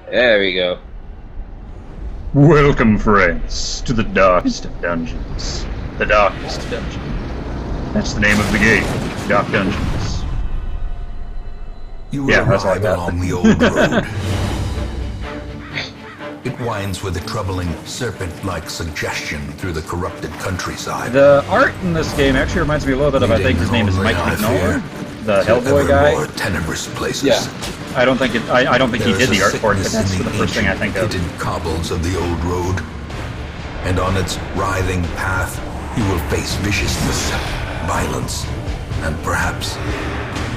There we go. Welcome, friends, to the darkest of dungeons. The darkest dungeon. That's the name of the game. Dark Dungeons. You that's all I arrive got. along the old road. It winds with a troubling serpent-like suggestion through the corrupted countryside. The art in this game actually reminds me a little bit of, I think his name is Mike McNulty, the Hellboy guy. More tenebrous places. Yeah. I don't think he did the art for it, but that's in the first thing I think of. hidden cobbles of the old road. And on its writhing path, you will face viciousness, violence, and perhaps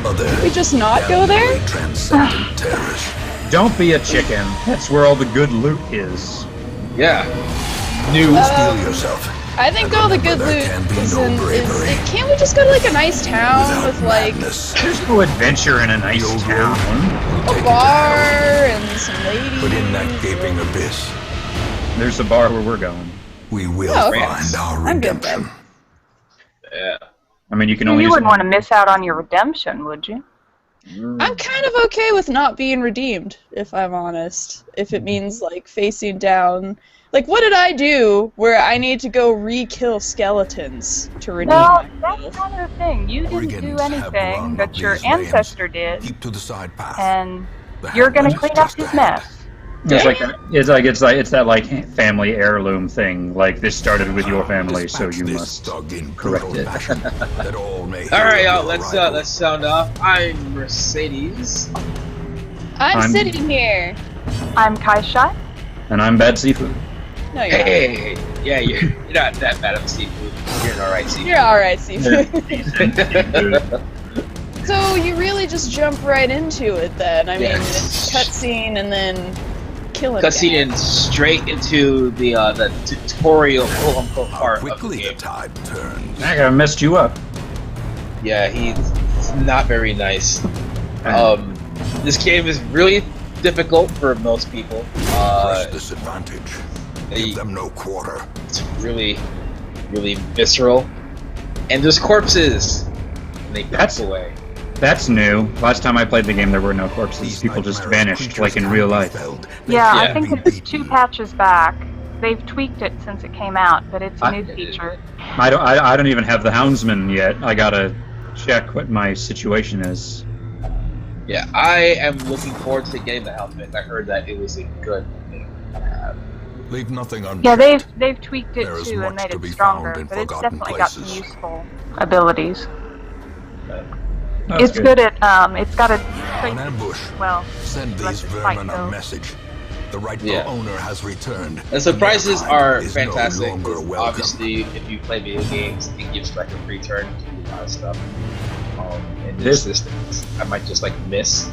other We just not go there? damnably transcendent terrors. Don't be a chicken. That's where all the good loot is. Yeah. New. Steel yourself. I think all the good Remember, loot there can be is no in. bravery Can't we just go to like a nice town without with like madness. There's no adventure in a nice old town. We'll take a it to bar hell. and some ladies? But in that gaping abyss, There's a bar where we're going. we will Oh, okay. find our I'm good redemption. Yeah. I mean, you can only You use wouldn't want to miss out on your redemption, would you? I'm kind of okay with not being redeemed, if I'm honest. If it means like facing down. Like, what did I do where I need to go re-kill skeletons to redeem No, that's myself? kind of the thing. You didn't do Brigands have anything run that up your these lanes. ancestor did, Keep to the side path. and The you're gonna hamlet is clean up just his ahead. mess. It's that family heirloom thing. Like, this started with your family, so Dispatch you this must thug in correct brutal it. fashion, that all may All right, hear y'all. of Let's your arrival. sound off. I'm Mercedes. I'm sitting here. I'm Kaishai. And I'm Bad Seafood. No, you're not. Hey. Yeah, you're not that bad of a seafood. You're an alright seafood. You're alright, Seafood. So you really just jump right into it then. I mean, Yes. it's cutscene and then killing Cutscene guys. in straight into the tutorial quote-unquote How part of the quickly the game. tide turns. I got messed you up. Yeah, he's not very nice. This game is really difficult for most people. Press disadvantage. they- Give them no quarter. It's really, really visceral. And there's corpses. And they pass away. That's new. Last time I played the game, there were no corpses. These People just nightmarish vanished, creatures like in can't real be life. felled. Yeah, Yeah. I think Be it's 2 beaten. patches back. They've tweaked it since it came out, but it's a new feature. I don't even have the Houndsman yet. I gotta check what my situation is. Yeah, I am looking forward to getting the helmet. I heard that it was a good thing to have. Leave nothing unchecked. Yeah, they've tweaked it There is too and much made to it be stronger, found in but it's forgotten definitely got some places. useful abilities. That's It's good at it's got a On ambush. well. Send Let these the fight vermin a go. message. The rightful Yeah. owner has returned. The surprises and their are kind is no fantastic. longer welcome. Obviously, if you play video games, it gives like a free turn to a lot of stuff. And This- this things I might just like miss.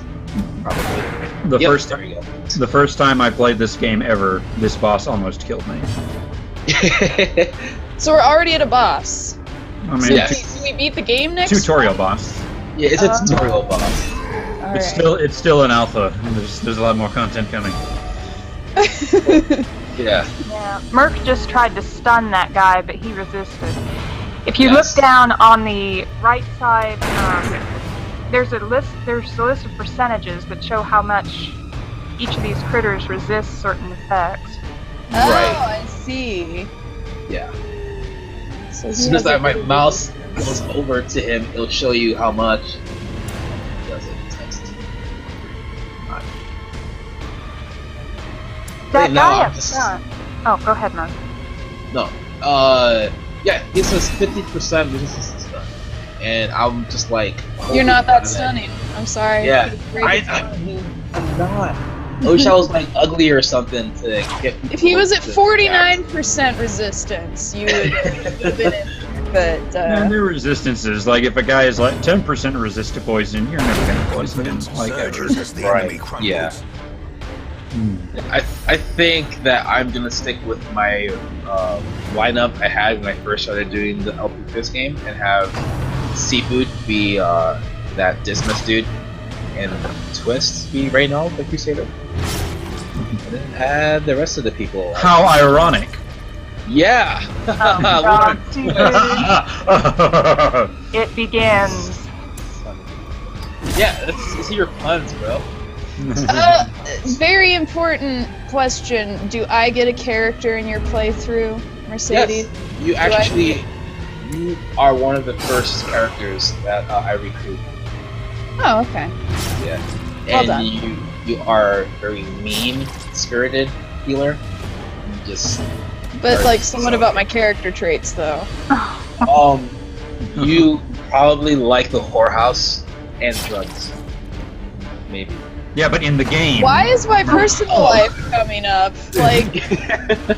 Probably. The Yep, first there we go. the first time I played this game ever, this boss almost killed me. So we're already at a boss. I mean, Yeah. Do we beat the game next? tutorial boss. Yeah, it's a tutorial boss. All It's right. it's still an alpha. There's a lot more content coming. Yeah. Yeah, Merc just tried to stun that guy, but he resisted. If you Yes. look down on the right side, there's a list of percentages that show how much each of these critters resist certain effects. Oh, Right. I see. Yeah. So As he soon as has a my really mouse goes over to him, it'll show you how much. Does it text? That now guy I'm up just- front. Oh, go ahead, Merc. No. Yeah, it says 50% resistance and stuff. And I'm just like. You're not holy that God. stunning. I'm sorry. Yeah. Great. I'm not. I wish I was like ugly or something to get. If he was at to- 49% resistance, you would have been in. But And there are resistances. Like if a guy is like 10% resist to poison, you're never gonna poison him. Confidence Like ever. surges as the Right, enemy crumbles. yeah. I think that I'm gonna stick with my lineup I had when I first started doing the LP Fist game and have Seafood be that Dismas dude and Twist be Reynald the Crusader. And then add the rest of the people. How ironic. Yeah! Oh, God, dude. It begins. Yeah, let's see your puns, bro. Very important question. Do I get a character in your playthrough, Mercedes? Yes, you are one of the first characters that I recruit. Oh, okay. Yeah. Well And done. you are very mean-spirited healer. Just But like somewhat about my character traits, though. you probably like the whorehouse and drugs. Maybe. Yeah, but in the game. Why is my personal life coming up? Like, okay,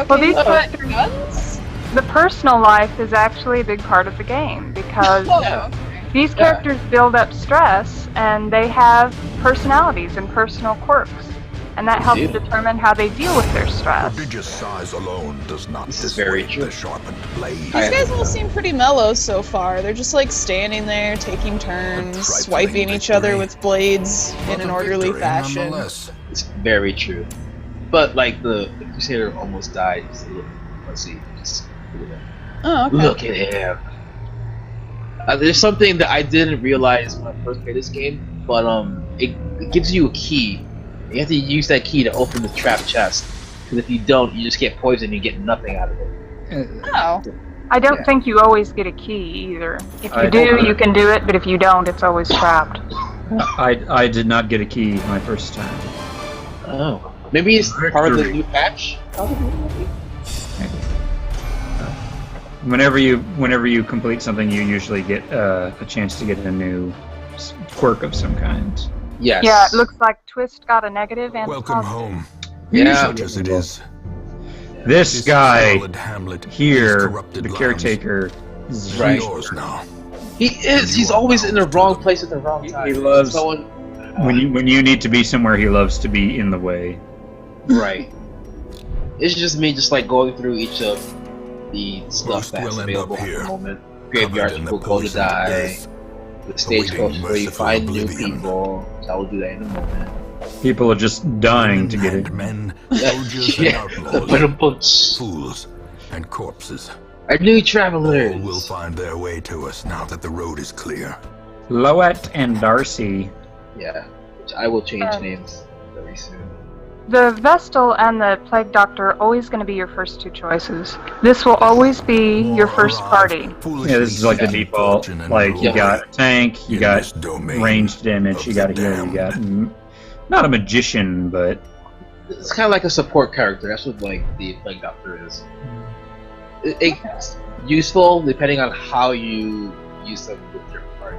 Well, these so characters- guns? The personal life is actually a big part of the game because Oh, these characters build up stress and they have personalities and personal quirks. And that helps do. determine how they deal with their stress. Prodigious size alone does not This is very dissuade true. the sharpened blade. these guys all seem pretty mellow so far. They're just like standing there, taking turns, swiping each other with blades in an orderly fashion. It's very true. But like the Crusader almost died. Just look, let's see. Just Oh, okay. look at him. There's something that I didn't realize when I first played this game, but it gives you a key. You have to use that key to open the trap chest. Because if you don't, you just get poisoned. You get nothing out of it. Oh. I don't Yeah. think you always get a key either. If I you do, don't- you can do it, but if you don't, it's always trapped. I did not get a key my first time. Oh, maybe it's part of the new patch. Whenever you complete something, you usually get a chance to get a new quirk of some kind. Yes. Yeah, it looks like Twist got a negative and a Welcome positive. home. Yeah. Such as it is. This guy squalid hamlet here, is corrupted the lands. caretaker, Right. Yours now. He is. He's always in the wrong place at the wrong time. He loves- someone. when you need to be somewhere, he loves to be in the way. Right. It's just me, just like going through each of the stuff Most that's will end available up at the here, moment. Graveyards covered in people the go to poison of die. death, The stagecoach awaiting where you merciful find new oblivion. people. So I will do that in a moment. People are just dying to get it. And men, Yeah. soldiers, Yeah. and The outlaws, Bunch. fools, and corpses. Our new All travelers. will find their way to us now that the road is clear. Lowett and Darcy. Yeah. Which I will change Um, names very soon. The Vestal and the Plague Doctor are always going to be your first two choices. This will always be your first party. Yeah, this is like the default. Like you got a tank, you got ranged damage, you got a healer, you got not a magician, but It's kind of like a support character. That's what like the Plague Doctor is. It's useful depending on how you use them with your party.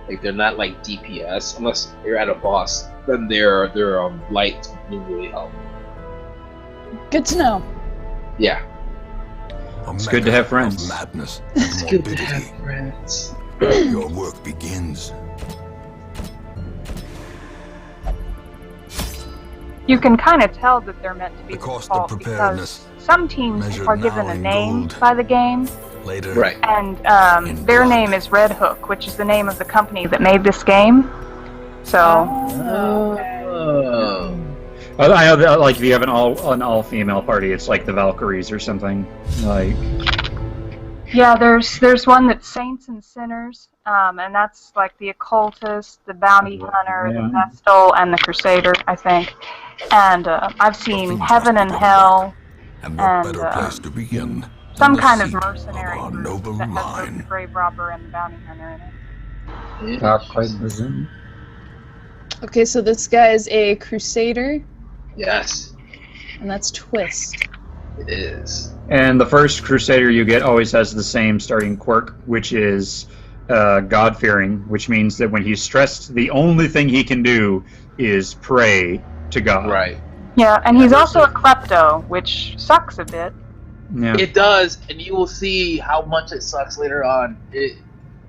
Like they're not like DPS unless you're at a boss. Then their light will really help. Good to know. Yeah. It's good to have friends. Madness It's and good to morbidity. have friends. Your work begins. You can kind of tell that they're meant to be The cost of default preparedness, because some teams measured are given now a in name gold. by the game, Later, Right. and In their blood. name is Red Hook, which is the name of the company that made this game. So, Oh. I know that, like if you have an all female party, it's like the Valkyries or something. Like yeah, there's one that's Saints and Sinners, and that's like the Occultist, the Bounty Hunter, the Yeah. Vestal, and the Crusader, I think. And I've seen Nothing Heaven must and be Hell, and what and, better place to begin some than the kind of seat mercenary our group noble that has both line. the Grave Robber and the Bounty Hunter in it. Okay, so this guy's a crusader, Yes, and that's Twist. it is. And the first Crusader you get always has the same starting quirk, which is God-fearing, which means that when he's stressed, the only thing he can do is pray to God. Right. Yeah, and he's also a klepto, which sucks a bit. Yeah. It does, and you will see how much it sucks later on.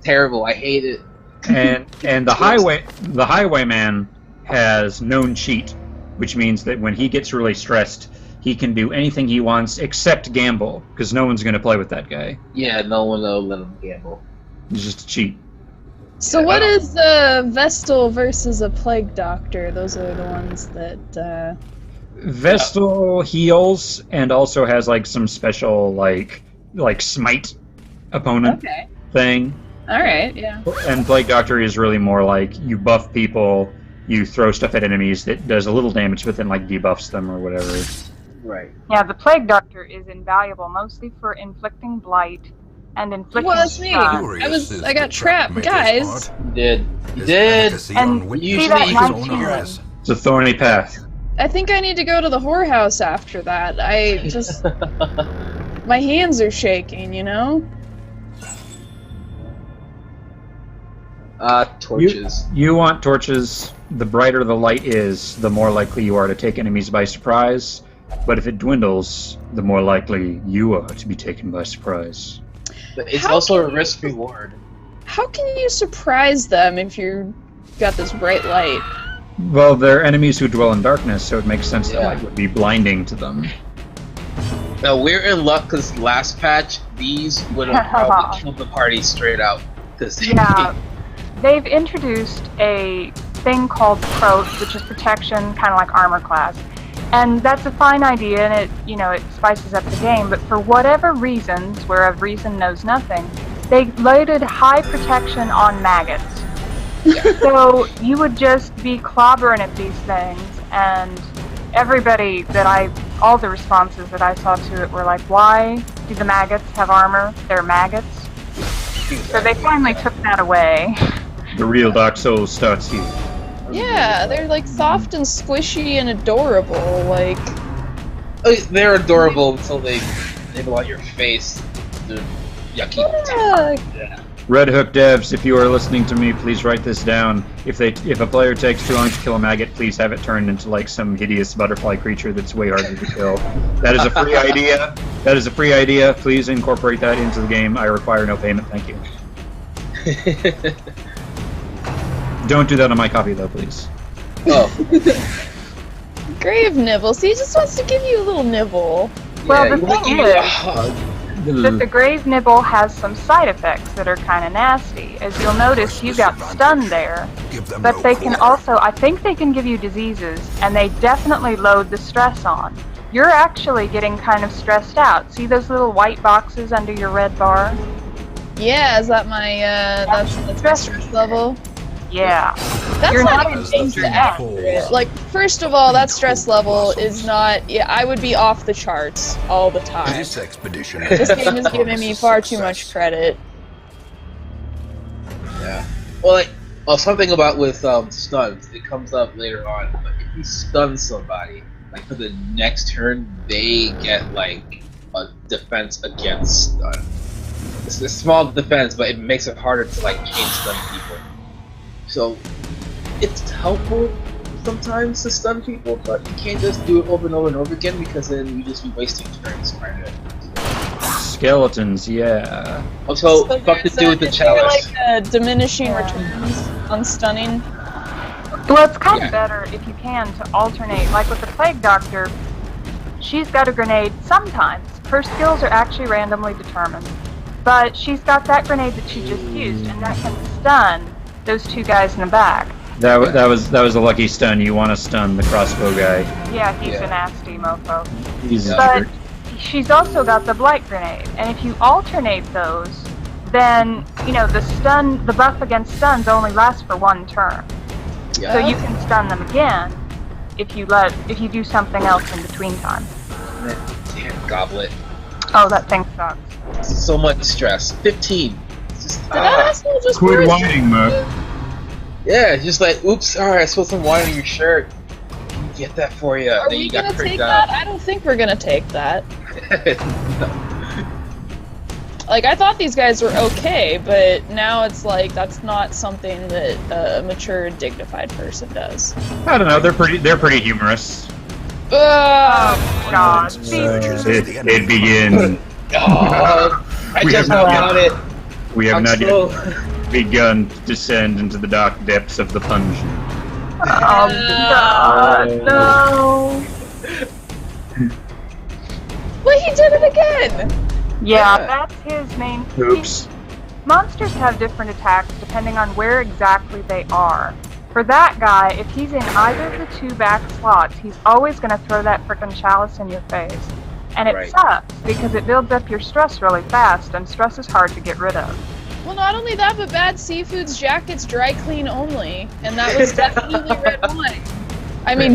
Terrible. I hate it. And the highwayman has known cheat, which means that when he gets really stressed, he can do anything he wants except gamble, because no one's going to play with that guy. Yeah, no one will let him gamble. He's just a cheat. So Yeah, what I don't- is a Vestal versus a Plague Doctor? Those are the ones that, Vestal heals and also has like some special like smite opponent Okay. thing. Alright, yeah. And Plague Doctor is really more like you buff people, you throw stuff at enemies that does a little damage, but then like debuffs them or whatever. Right. Yeah, the Plague Doctor is invaluable mostly for inflicting blight and inflicting Well, that's me. Curious I got trapped, guys. You did. You His did. efficacy And on witness see his that own 19 eyes. It's a thorny path. I think I need to go to the whorehouse after that. I just... my hands are shaking, you know? Torches. You want torches. The brighter the light is, the more likely you are to take enemies by surprise. But if it dwindles, the more likely you are to be taken by surprise. But it's How also can a risk reward. How can you surprise them if you've got this bright light? Well, they're enemies who dwell in darkness, so it makes sense that Yeah. light would be blinding to them. Now we're in luck because last patch these would have probably killed the party straight out. Cause Yeah, they've introduced a thing called Prot, which is protection, kind of like armor class. And that's a fine idea, and it, it spices up the game, but for whatever reasons, whereof reason knows nothing, they loaded high protection on maggots. So you would just be clobbering at these things, and everybody all the responses that I saw to it were like, why do the maggots have armor? They're maggots. So they finally took that away. The real Dark Souls starts here. Yeah, they're like soft and squishy and adorable, like... They're adorable until they nibble on your face. They're yucky. Yeah. Red Hook devs, if you are listening to me, please write this down. If a player takes too long to kill a maggot, please have it turned into like some hideous butterfly creature that's way harder to kill. That is a free idea. That is a free idea. Please incorporate that into the game. I require no payment. Thank you. Don't do that on my copy, though, please. Oh. Grave nibble. See, he just wants to give you a little nibble. Well, Yeah, the you want thing to give you a is hug. that the Grave Nibble has some side effects that are kind of nasty. As you'll notice, you got stunned there. Give them But no they can quarter. also, I think they can give you diseases, and they definitely load the stress on. You're actually getting kind of stressed out. See those little white boxes under your red bar? Yeah, is that my, that's my stress level? Yeah. That's You're not not even in close danger to now. accurate. Like, first of all, that stress level is not... Yeah, I would be off the charts all the time. This expedition. This game is giving me far too much credit. Yeah. Well, something about with stuns, it comes up later on. But if you stun somebody, like for the next turn, they get like a defense against stun. It's a small defense, but it makes it harder to like chain stun people. So it's helpful sometimes to stun people, but you can't just do it over and over and over again because then you just be wasting turns trying to. Skeletons, yeah. Also, fuck to do with the is there, chalice. like diminishing returns on stunning? Well, it's kind Yeah. of better if you can to alternate. Like with the Plague Doctor, she's got a grenade sometimes. Her skills are actually randomly determined. But she's got that grenade that she just used, and that can stun those two guys in the back. That was a lucky stun. You want to stun the crossbow guy. Yeah, he's Yeah. a nasty mofo. He's But she's also got the blight grenade, and if you alternate those, then the buff against stuns only lasts for one turn. Yeah. So you can stun them again if you do something else in between time. Damn goblet. Oh, that thing sucks. So much stress. 15. It's just, Did that asshole just quit burst? whining, Merc. yeah, it's just like, oops, sorry, I spilled some wine on your shirt. Let me get that for you. Are Then we you got gonna freaked take out. that? I don't think we're gonna take that. No. Like, I thought these guys were okay, but now it's like, that's not something that a mature, dignified person does. I don't know. They're pretty humorous. Oh, God. It begin. Oh, I We just have not got it. We have I'm not slow. yet begun to descend into the dark depths of the pungeon. Oh, God. No. Well, he did it again! Yeah, Yeah. that's his main... Oops. Monsters have different attacks depending on where exactly they are. For that guy, if he's in either of the two back slots, he's always going to throw that frickin' chalice in your face. And it Right. sucks, because it builds up your stress really fast, and stress is hard to get rid of. Well, not only that, but Bad Seafood's jacket's dry clean only, and that was definitely red wine. I mean,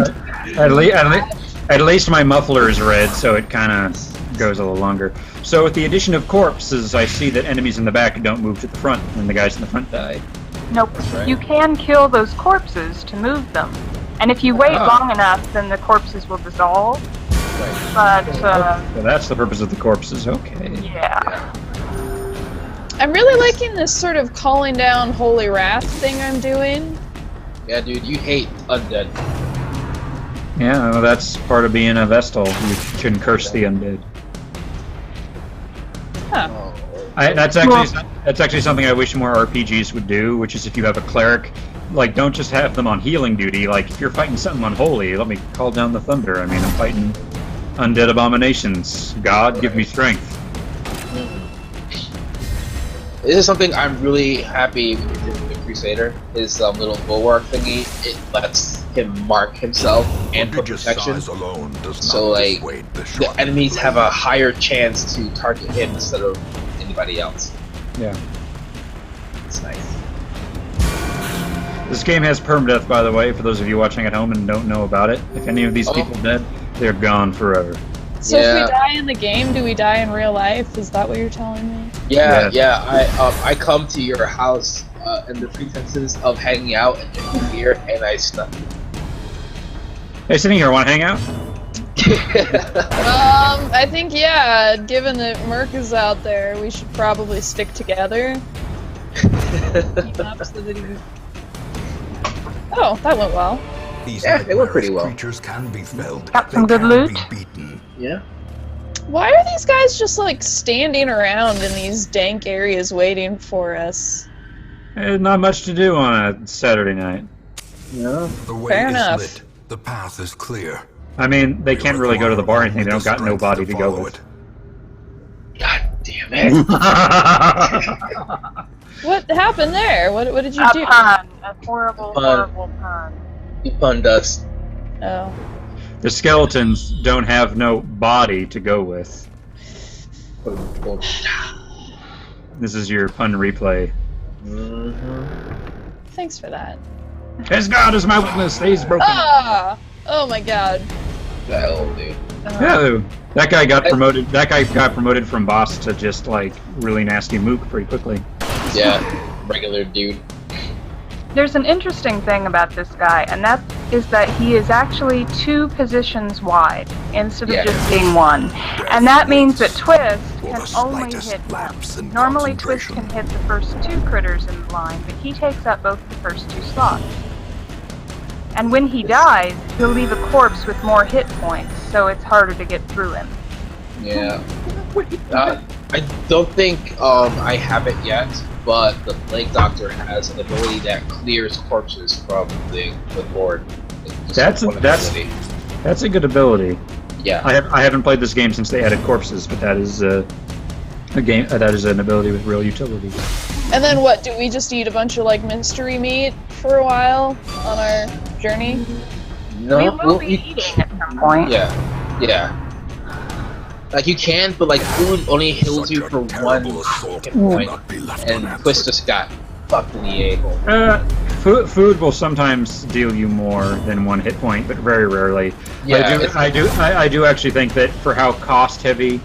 at least my muffler is red, so it kind of goes a little longer. So with the addition of corpses, I see that enemies in the back don't move to the front when the guys in the front die. Nope. Right. You can kill those corpses to move them. And if you wait long enough, then the corpses will dissolve. Right. But, So that's the purpose of the corpses, okay. yeah. I'm really liking this sort of calling down holy wrath thing I'm doing. Yeah, dude, you hate undead. Yeah, well, that's part of being a Vestal. You can curse the undead. Huh. Oh. That's actually something I wish more RPGs would do, which is if you have a cleric, like, don't just have them on healing duty. Like, if you're fighting something unholy, let me call down the thunder. I mean, I'm fighting undead abominations. God, give me strength. This is something I'm really happy with the Crusader. His little bulwark thingy, it lets him mark himself and put protection. Alone does So, not like, dissuade the the short enemies have blade. a higher chance to target him instead of anybody else. Yeah. It's nice. This game has permadeath, by the way, for those of you watching at home and don't know about it. If any of these people dead, they're gone forever. So if Yeah. we die in the game, do we die in real life? Is that what you're telling me? Yeah, Yeah. yeah. I come to your house in the pretenses of hanging out and drinking beer, and I snuck. Hey, sitting here, want to hang out? I think, yeah, given that Merc is out there, we should probably stick together. Team up so that he... Oh, that went well. These Yeah, they went pretty nightmarish well. creatures can be felled. Got They some good can loot? be beaten. Yeah. Why are these guys just, like, standing around in these dank areas waiting for us? Not much to do on a Saturday night. No. The way Fair is enough. lit. The path is clear. I mean, they can't really go to the bar or anything. They don't got Strength nobody to go follow with. it. God damn it. What happened there? What did you A do? pun. A horrible, Pun. horrible pun. You punned us. Oh. The skeletons don't have no body to go with. This is your pun replay. Thanks for that. As God is my witness, he's broken. Ah! Oh my god. That old dude. Yeah, that guy got promoted. That guy got promoted from boss to just like really nasty mook pretty quickly. Yeah, regular dude. There's an interesting thing about this guy, and that is that he is actually 2 positions wide instead of Yeah. just being 1. And that means that Twist For can the only slightest hit lapse in one. Normally Twist concentration. can hit the first 2 critters in the line, but he takes up both the first 2 slots. And when he dies, he'll leave a corpse with more hit points, so it's harder to get through him. Yeah. I don't think I have it yet, but the Plague Doctor has an ability that clears corpses from the board. It's just one ability. That's a good ability. Yeah. I haven't played this game since they added corpses, but that is a game that is an ability with real utility. And then what, do we just eat a bunch of, like, mystery meat for a while on our journey? No, We will be eating at some point. Yeah. Yeah. Like you can, but like food only heals Such you a for terrible one assault hit will point, not be left and unanswered. Twist just got fucked in the a-hole. Food will sometimes deal you more than 1 hit point, but very rarely. Yeah, I do actually think that for how cost heavy.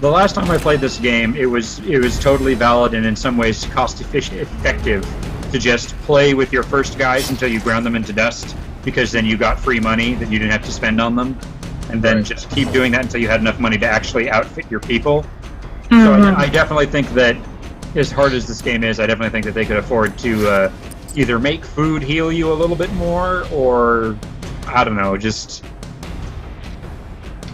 The last time I played this game, it was totally valid and in some ways cost effective to just play with your first guys until you ground them into dust, because then you got free money that you didn't have to spend on them, and then Right. just keep doing that until you had enough money to actually outfit your people. Mhm. So I definitely think that, as hard as this game is, I definitely think that they could afford to either make food heal you a little bit more, or I don't know, just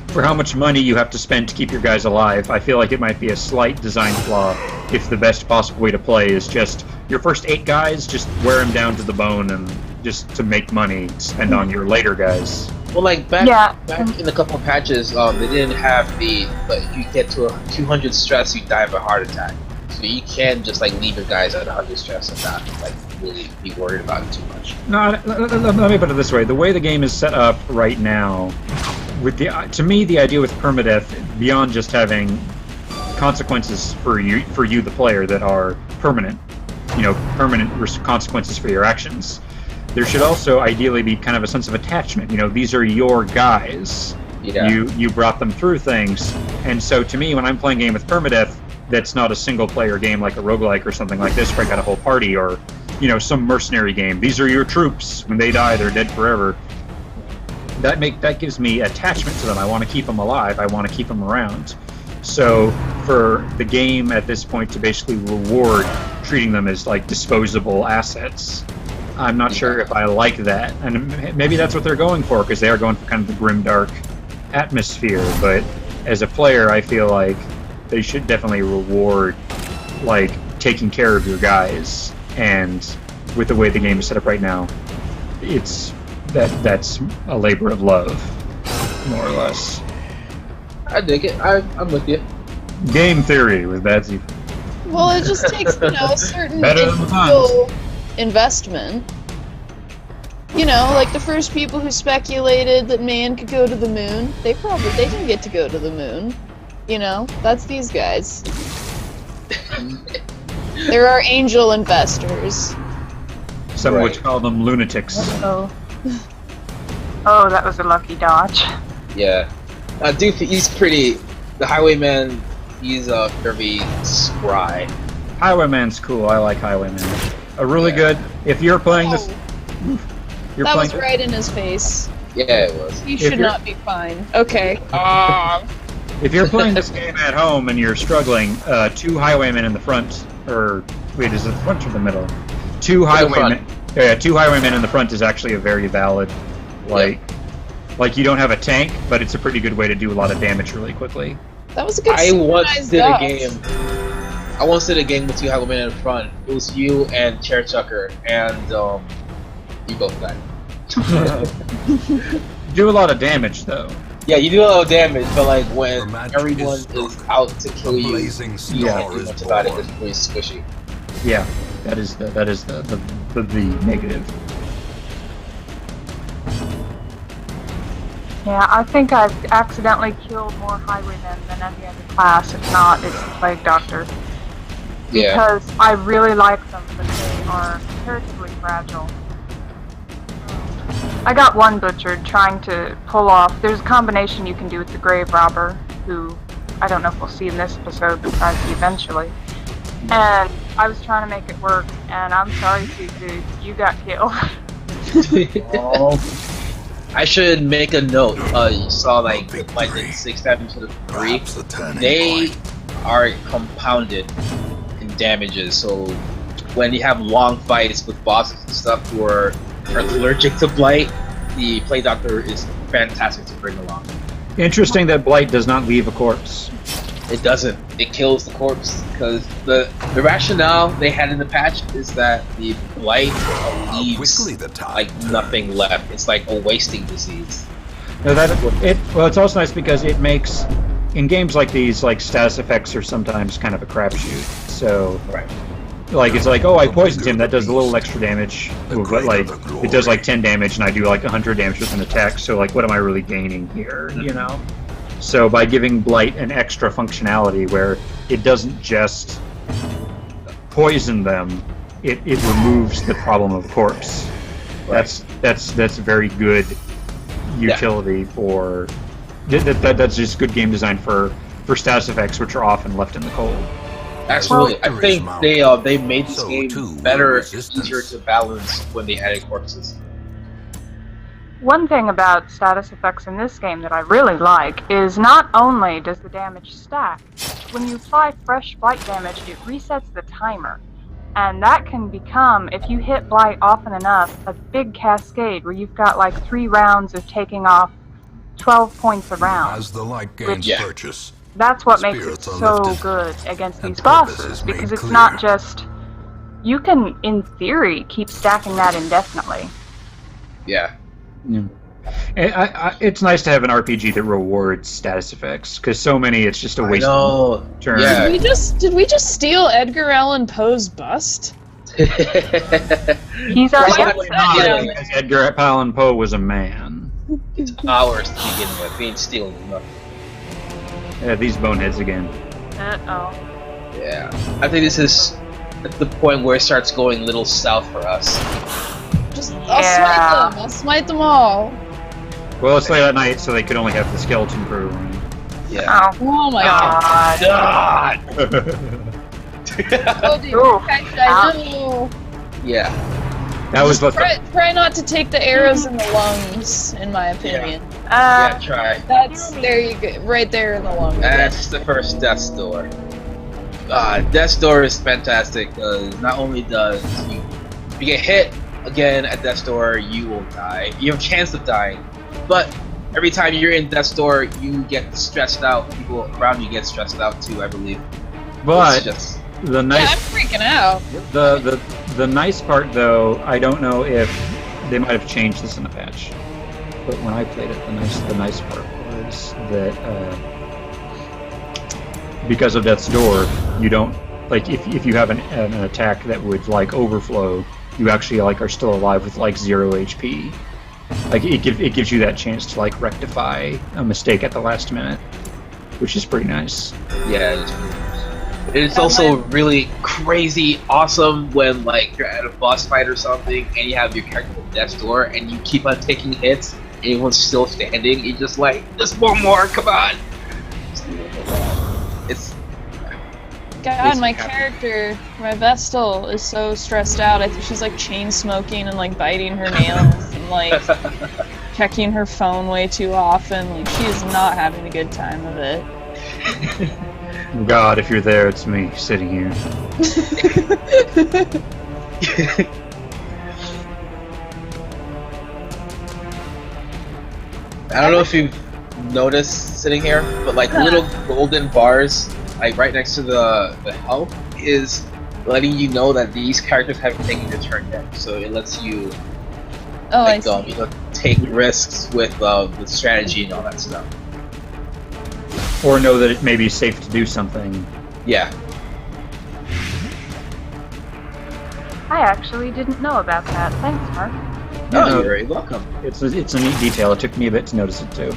for how much money you have to spend to keep your guys alive. I feel like it might be a slight design flaw if the best possible way to play is just your first 8 guys, just wear them down to the bone and just to make money, spend on your later guys. Well, like back Yeah. in a couple of patches, they didn't have but if you get to a 200 stress, you die of a heart attack. So you can just like leave your guys at 100 stress and not like really be worried about it too much. No, let me put it this way: the way the game is set up right now, with to me the idea with permadeath, beyond just having consequences for you the player that are permanent. Permanent consequences for your actions. There should also ideally be kind of a sense of attachment. These are your guys. Yeah. You brought them through things, and so to me, when I'm playing a game with permadeath, that's not a single player game like a roguelike or something like this, where I got a whole party, or some mercenary game. These are your troops. When they die, they're dead forever. That gives me attachment to them. I want to keep them alive. I want to keep them around. So for the game at this point to basically reward treating them as like disposable assets, I'm not sure if I like that. And maybe that's what they're going for, because they are going for kind of the grimdark atmosphere. But as a player, I feel like they should definitely reward like taking care of your guys. And with the way the game is set up right now, that's a labor of love, more or less. I dig it. I'm with you. Game theory with Batsy. Well, it just takes, a certain Better than the individual investment. Like the first people who speculated that man could go to the moon, they didn't get to go to the moon. That's these guys. There are angel investors. Some would call them lunatics. Oh, that was a lucky dodge. Yeah. Dude, he's pretty. The Highwayman, he's very spry. Highwayman's cool. I like Highwayman. A really good. If you're playing this, That was right in his face. Yeah, it was. He should not be fine. Okay. If you're playing this game at home and you're struggling, 2 Highwaymen in the front, or wait, is it the front or the middle? 2 Highwaymen. Yeah, 2 Highwaymen in the front is actually a very valid, like you don't have a tank, but it's a pretty good way to do a lot of damage really quickly. That was a good. I once did a game with 2 Highwaymen in the front. It was you and Chair Chucker, and you both died. Do a lot of damage though. Yeah, you do a lot of damage, but like when everyone is out to kill you, you can't do much about it. It's pretty squishy. Yeah, that is the negative. Yeah, I think I've accidentally killed more highwaymen than any other class. If not, it's the Plague Doctor. Because I really like them, but they are comparatively fragile. I got one butchered trying to pull off. There's a combination you can do with the Grave Robber, who I don't know if we'll see in this episode, but probably eventually. And I was trying to make it work, and I'm sorry, Suzu, you got killed. I should make a note. You saw like did 6 damage to the 3. They are compounded in damages. So when you have long fights with bosses and stuff who are allergic to blight, the Plague Doctor is fantastic to bring along. Interesting that blight does not leave a corpse. It doesn't. It kills the corpse because the rationale they had in the patch is that the blight leaves like nothing left. It's like a wasting disease. No, it's also nice because it makes in games like these, like status effects are sometimes kind of a crapshoot. So, like it's like, oh, I poisoned him. That does a little extra damage, but like it does like 10 damage, and I do like 100 damage with an attack. So like, what am I really gaining here? So by giving blight an extra functionality where it doesn't just poison them, it removes the problem of corpse. That's very good utility for that's just good game design for status effects, which are often left in the cold. Absolutely, I think they made this game better, easier to balance when they added corpses. One thing about status effects in this game that I really like is not only does the damage stack, when you apply fresh blight damage, it resets the timer. And that can become, if you hit blight often enough, a big cascade where you've got like 3 rounds of taking off 12 points a round. As the light gains purchase, that's what makes it so good against these bosses, because it's not just... You can, in theory, keep stacking that indefinitely. Yeah. It's nice to have an RPG that rewards status effects, because so many it's just a waste of turn. Yeah. Did we just steal Edgar Allan Poe's bust? He's our Probably not, because Edgar Allan Poe was a man. It's ours to begin with. We ain't stealing nothing. Yeah, these boneheads again. Uh-oh. Yeah. I think this is at the point where it starts going a little south for us. I'll smite them all. Well, it's late at night, so they could only have the skeleton crew. Yeah. Oh my God. God! Oh, dude. Ooh. Kaishai, no. Yeah. That was what. Try not to take the arrows in the lungs, in my opinion. Yeah, try. There you go, right there in the lungs. That's the first Death's Door. Death's Door is fantastic because not only does if you get hit again at Death's Door, you will die. You have a chance of dying, but every time you're in Death's Door, you get stressed out. People around you get stressed out too, I believe. But it's just... the nice. Yeah, I'm freaking out. The nice part, though, I don't know if they might have changed this in the patch, but when I played it, the nice part was that because of Death's Door, you don't like if you have an attack that would like overflow, you actually like are still alive with like 0 HP. Like it gives you that chance to like rectify a mistake at the last minute, which is pretty nice. Yeah, it's pretty nice. It's also really crazy awesome when like you're at a boss fight or something and you have your character with Death's Door and you keep on taking hits and everyone's still standing. You're just like, just one more, come on. It's God, my character, my Vestal, is so stressed out. I think she's like chain smoking and like biting her nails and like checking her phone way too often. Like she is not having a good time of it. God, if you're there, it's me sitting here. I don't know if you've noticed sitting here, but like little golden bars, like right next to the health, is letting you know that these characters haven't taken their turn yet. So it lets you, like, you know, take risks with the strategy and all that stuff. Or know that it may be safe to do something. Yeah. I actually didn't know about that. Thanks, Mark. Oh, you're very welcome. It's a neat detail. It took me a bit to notice it too.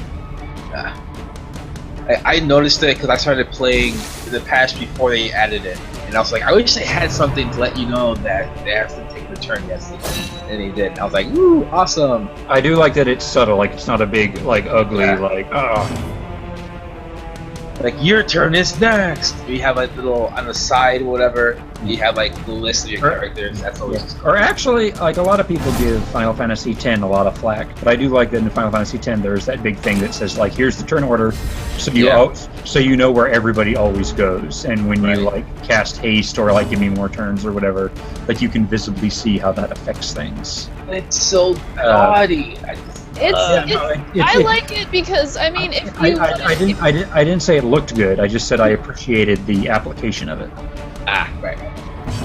I noticed it because I started playing the patch before they added it, and I was like, I wish they had something to let you know that they have to take the turn. Yes, and they did. And I was like, ooh, awesome. I do like that it's subtle. Like it's not a big, like ugly, like like your turn is next. You have like little on the side, whatever. You have like the list of your characters. That's always. Yeah. Or actually, like a lot of people give Final Fantasy X a lot of flack, but I do like that in Final Fantasy X there's that big thing that says like, here's the turn order, so you so you know where everybody always goes, and when you like cast haste or like give me more turns or whatever, like you can visibly see how that affects things. It's so gaudy. I like it because I mean, if you I didn't say it looked good. I just said I appreciated the application of it. Right.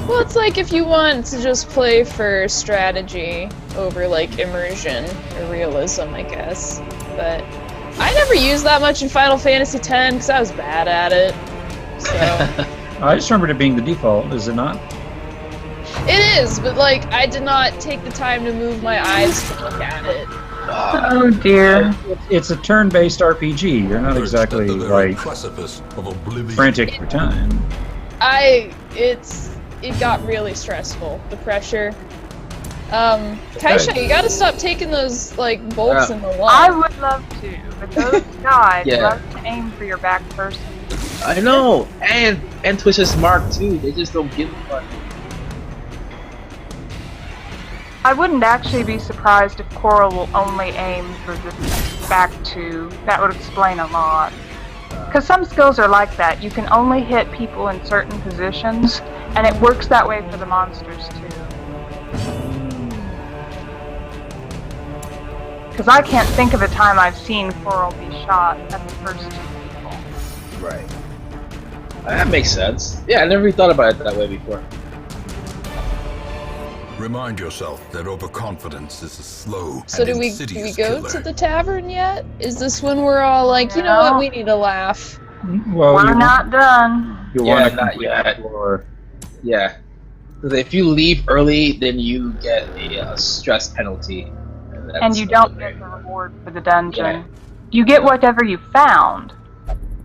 Well, it's like if you want to just play for strategy over like immersion or realism, I guess. But I never used that much in Final Fantasy X because I was bad at it. So I just remembered it being the default. Is it not? it is, but like I did not take the time to move my eyes to look at it. Oh dear. It's a turn-based RPG. You're not exactly like frantic for time. It got really stressful. The pressure. Kaishai, you gotta stop taking those like bolts in the wall. I would love to, but those guys love to aim for your back person. I know, and Twitch is smart too. They just don't give a fuck. I wouldn't actually be surprised if Coral will only aim for the back two. That would explain a lot. Because some skills are like that. You can only hit people in certain positions, and it works that way for the monsters too. Because I can't think of a time I've seen Coral be shot at the first two people. Right. That makes sense. Yeah, I never really thought about it that way before. Remind yourself that overconfidence is a slow So and do we insidious go killer. to the tavern yet? Is this when we're all like, you know what, we need to laugh? Well, We're not done. You Yeah, want to not complete yet. or Yeah. Because if you leave early, then you get a stress penalty. And you don't get the reward for the dungeon. You get whatever you found.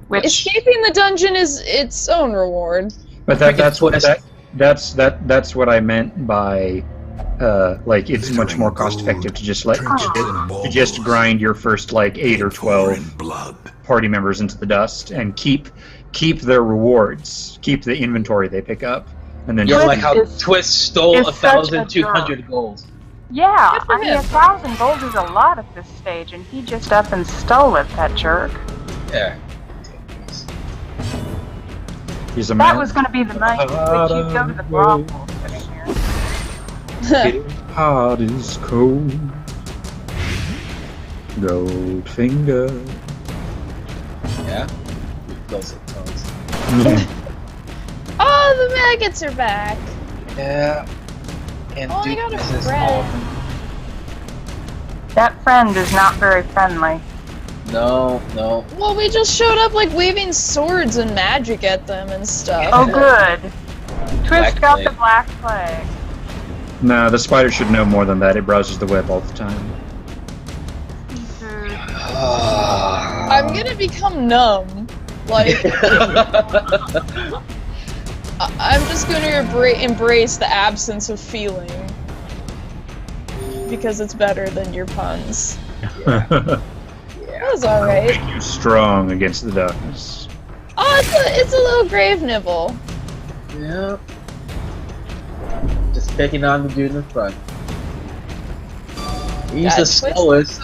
Which Escaping the dungeon is its own reward. But that's what I meant by like it's much more cost effective to just grind your first like 8 or 12 party members into the dust and keep their rewards, keep the inventory they pick up, and then like how Twist stole is 1,200 gold. yeah, Good for I mean, him. 1,000 gold is a lot at this stage, and he just up and stole it, that jerk. Yeah. he's a man. That was going to be the night in which you go to the brothel. Heart is cold. Goldfinger. Yeah. Those are tones. Oh, the maggots are back. Yeah. And Oh, I do got a business friend. all. That friend is not very friendly. No. Well, we just showed up like waving swords and magic at them and stuff. Oh, good. Twist Black got plague. the Black Plague. No, the spider should know more than that. It browses the web all the time. I'm gonna become numb. Like, I'm just gonna embrace the absence of feeling. Because it's better than your puns. That was alright. Make you strong against the darkness. Oh, it's a little grave nibble. Yeah. Just picking on the dude in the front. He's the Twist. slowest.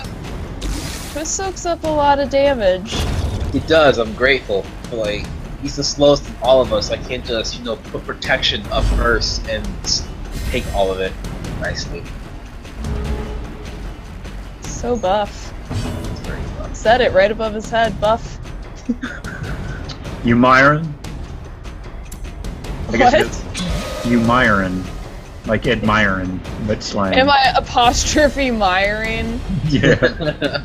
Twist soaks up a lot of damage. He does. I'm grateful. But, like, he's the slowest of all of us. I can't just, put protection up first and take all of it nicely. So buff. It's very fun. Said it right above his head. Buff. You Myron? What? You Myron. Like Ed Myron, but slang. Am I apostrophe miring? Yeah.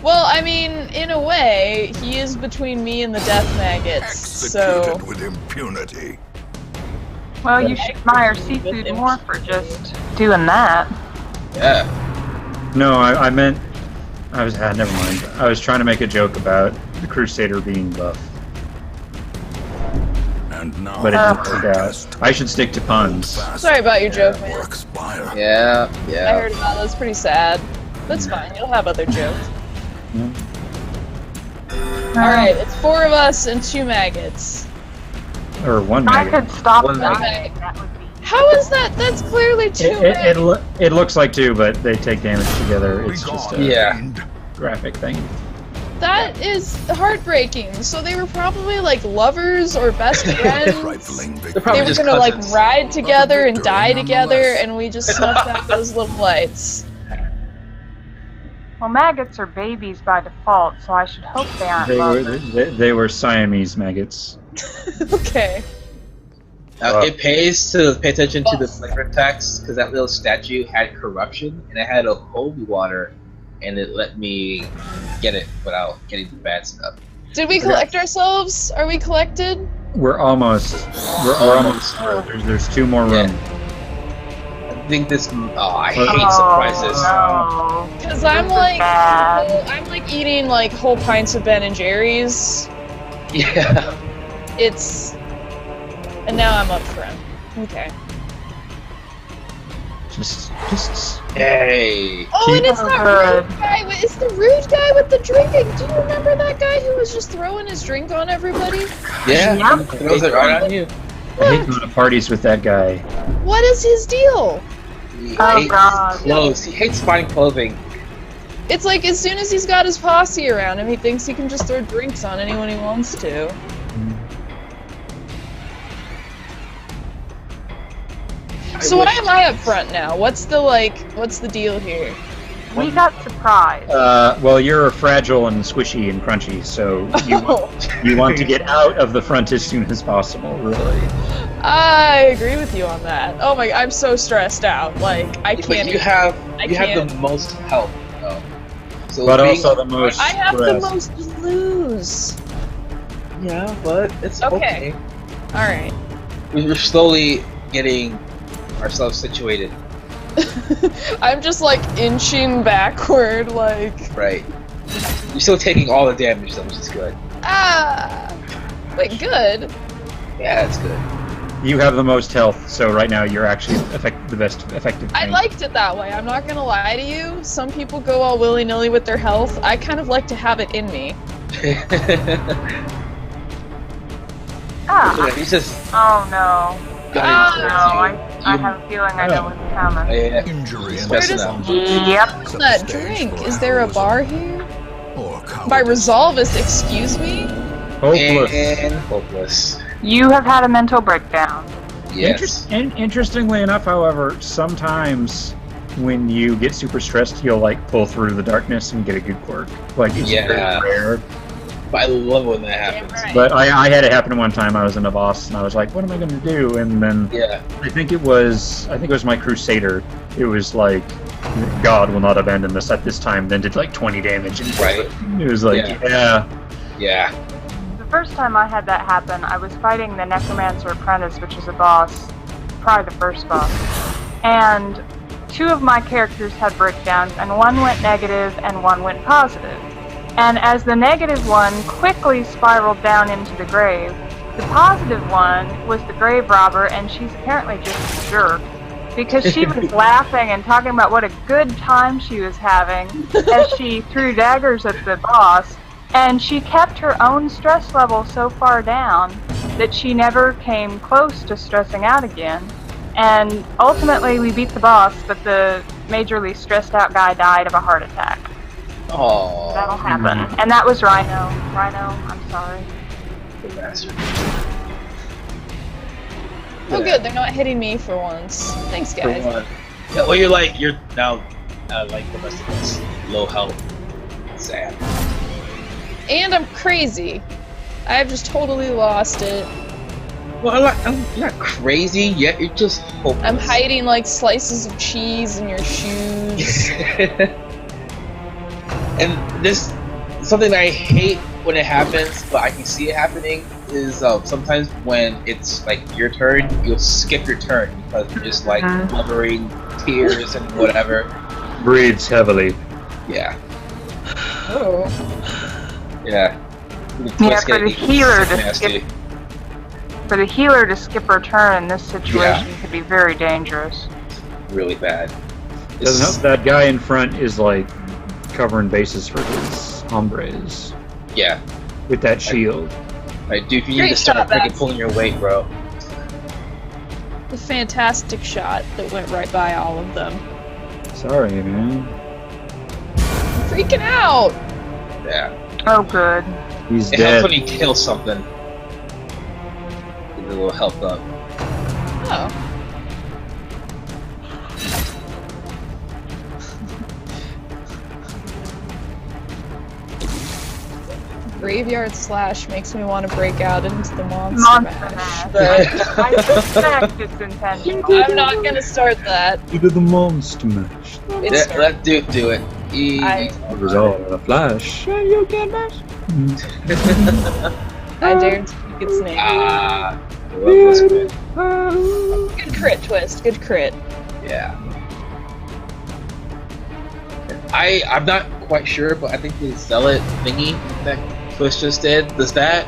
Well, I mean, in a way, he is between me and the death maggots, so... Executed with impunity. Well, you should admire Seafood more for just doing that. Yeah. No, I meant... never mind. I was trying to make a joke about the Crusader being buff. And now But it didn't work out. protest. I should stick to puns. Sorry about your joke, man. Or expire. Yeah. I heard about it. It's pretty sad. That's fine. You'll have other jokes. Alright, it's 4 of us and 2 maggots. Or one I maggot. could stop One dying. That would be. How is that? That's clearly 2 maggots. It looks like 2, but they take damage together. Be It's just gone, a Yeah. fiend. graphic thing. That is heartbreaking. So they were probably like lovers or best friends. Trifling They're They probably were just gonna like cousins. ride together and victory die together, nonetheless. and we just snuffed out those little lights. Well, maggots are babies by default, so I should hope they aren't lovers. They were Siamese maggots. Okay. Now, it pays to pay attention to the flavor text, because that little statue had corruption, and it had a holy water, and it let me get it without getting the bad stuff. Did we collect ourselves? Are we collected? We're almost through. There's 2 more Yeah. rooms. I think this. Oh, I hate Oh, surprises. no. Because I'm This is like, bad. I'm like eating like whole pints of Ben and Jerry's. Yeah. It's, and now I'm up front. Okay. Just Hey. Oh, and it's that Good. rude guy. It's the rude guy with the drinking. Do you remember that guy who was just throwing his drink on everybody? Yeah. Yep. Throws it right on you. I hate going to parties with that guy. What is his deal? He Oh, hates God. clothes. He hates finding clothing. It's like as soon as he's got his posse around him, he thinks he can just throw drinks on anyone he wants to. So why am I up front now? What's the deal here? We got surprised. Well, you're fragile and squishy and crunchy, so you want to get out of the front as soon as possible, really. I agree with you on that. Oh my, I'm so stressed out. Like, I But can't you even- have I you have can't. the most health, though. So But being also the up most I have the stress. most to lose. front- Yeah, but it's Okay. okay. Alright. We're slowly getting ourselves situated. I'm just like inching backward, like. Right. You're still taking all the damage, though, which is good. Ah! Wait, good? Yeah, that's good. You have the most health, so right now you're actually the best effective. I tank. liked it that way, I'm not gonna lie to you. Some people go all willy-nilly with their health. I kind of like to have it in me. Ah! He's just. Oh no. Oh, I have a feeling I know what's coming. Yeah. Injury and Where does- Yep. What's that drink? Is there a bar here? Or By cowardice. Resolvist, excuse me? Hopeless. And hopeless. You have had a mental breakdown. Yes. Interestingly enough, however, sometimes when you get super stressed, you'll like pull through the darkness and get a good quirk. Like it's Yeah. very rare. But I love when that happens. Damn right. But I had it happen one time. I was in a boss and I was like, "What am I going to do?" And then Yeah. I think it was my Crusader. It was like, God will not abandon us at this time. Then did like 20 damage. And Right. It was like, Yeah. yeah. The first time I had that happen, I was fighting the Necromancer Apprentice, which is a boss, probably the first boss. And two of my characters had breakdowns, and one went negative and one went positive. And as the negative one quickly spiraled down into the grave, the positive one was the grave robber, and she's apparently just a jerk. Because she was laughing and talking about what a good time she was having as she threw daggers at the boss. And she kept her own stress level so far down that she never came close to stressing out again. And ultimately we beat the boss, but the majorly stressed out guy died of a heart attack. Oh. That'll happen. And that was Rhino. Rhino, I'm sorry. Bastard. Oh good, they're not hitting me for once. Thanks, guys. Yeah, well, you're now like the rest of us. Low health. Sad. And I'm crazy. I've just totally lost it. Well, you're not crazy yet. You're just hopeless. I'm hiding like slices of cheese in your shoes. And this something I hate when it happens, but I can see it happening is sometimes when it's like your turn, you'll skip your turn because you're just like blubbering, tears and whatever. Breathes heavily. Yeah, Oh. yeah. Yeah, for the healer to nasty. skip, for the healer to skip her turn in this situation could be very dangerous. Really bad. Doesn't help that guy in front is like covering bases for his hombres Yeah, with that shield. like, dude, if you need Great to start shot, freaking Max. pulling your weight, bro. A fantastic shot that went right by all of them. Sorry, man. I'm freaking out! Yeah, Oh, good. He's it helps dead. when you kill something. Get a little health up. Oh. Graveyard Slash makes me want to break out into the Monster Mash. But I suspect it's intentional. I'm not gonna start that. You do the monster mash. It's Let Duke do it. I- It was all a flash. You can mash. I dare speak its name. I love this bit. Good crit twist, good crit. Yeah. I'm not quite sure, but I think the zealot thingy that Twist just did, does that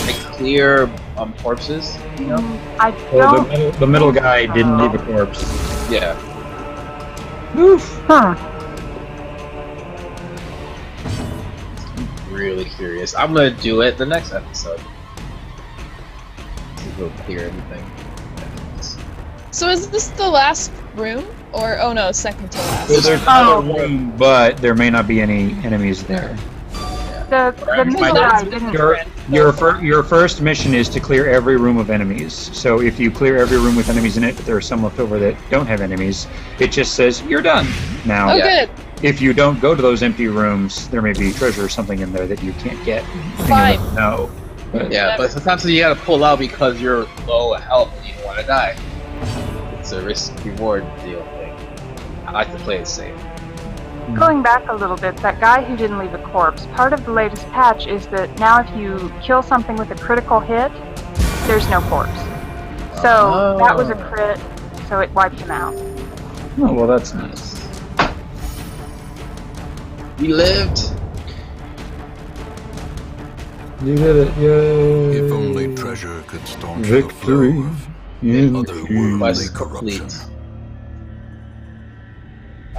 like clear corpses? You know? I Well, don't. the middle guy didn't leave a corpse. Yeah. Huh. Really curious. I'm gonna do it the next episode. See if it'll clear everything. So is this the last room? Or, oh no, second to last. So there's Oh. another room, but there may not be any enemies there. The middle guy didn't. Your first mission is to clear every room of enemies. So if you clear every room with enemies in it, but there are some left over that don't have enemies, it just says you're done. Now, Oh Yeah. good. if you don't go to those empty rooms, there may be treasure or something in there that you can't get. Fine. No. Yeah, but sometimes you gotta pull out because you're low health and you don't wanna die. It's a risk reward deal thing. I like to play it safe. Going back a little bit, that guy who didn't leave a corpse, part of the latest patch is that now if you kill something with a critical hit, there's no corpse. So that was a crit, so it wiped him out. Oh, well, that's nice. We lived. You did it, yay! If only treasure could staunch Victory the flow of in otherworldly Quest corruption. complete.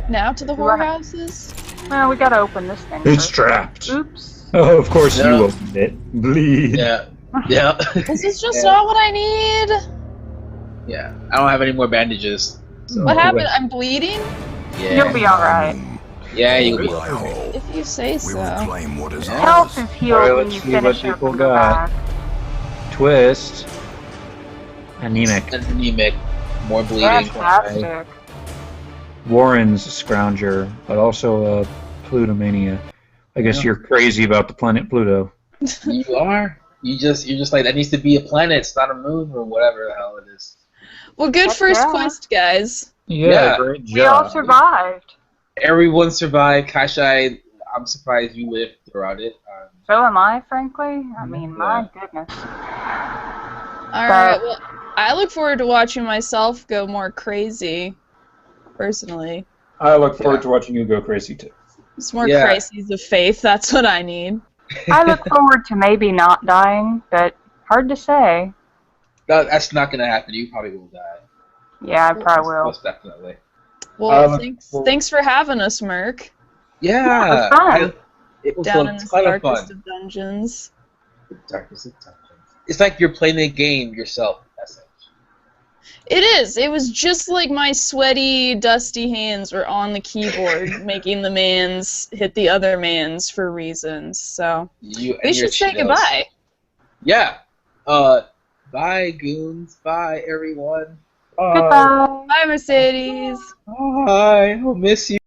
Now to the whorehouses? Well, we gotta open this thing It's first. trapped. Oops. Oh, of course Yeah. you opened it. Bleed. Yeah. Yeah. This is just Yeah. not what I need. Yeah. I don't have any more bandages. So, What Oh, happened? wait. I'm bleeding? yeah. You'll be alright. Yeah, you'll be By okay. all, If you say we so. reclaim what is Health ours. is healed Alright, when let's you see what finish people opening the got. bag. Twist. Anemic. Anemic. More bleeding. Fantastic. Warren's Scrounger, but also a Plutomania. I guess Yeah. you're crazy about the planet Pluto. You are. You're just like, that needs to be a planet, it's not a moon or whatever the hell it is. Well, good Heck first yeah. quest, guys. Yeah, Yeah. great We all job. survived. Everyone survived. Kaishai, I'm surprised you lived throughout it. So am I, frankly. I mean, my goodness. Alright, well, I look forward to watching myself go more crazy, personally. I look forward Yeah. to watching you go crazy too. It's more Yeah. crises of faith, that's what I need. I look forward to maybe not dying, but hard to say. No, that's not gonna happen. You probably will die. Yeah, I probably will. Most definitely. Well, thanks for having us, Merc, Yeah. it was fun. It was down in this quite a darkest fun. of dungeons. The darkest of dungeons. It's like you're playing a game yourself. That's it. It is. It was just like my sweaty, dusty hands were on the keyboard, making the mans hit the other mans for reasons. So You and we your should say Cheetos. goodbye. Yeah. Bye, goons. Bye, everyone. Goodbye. Bye, Mercedes. Bye. I'll miss you.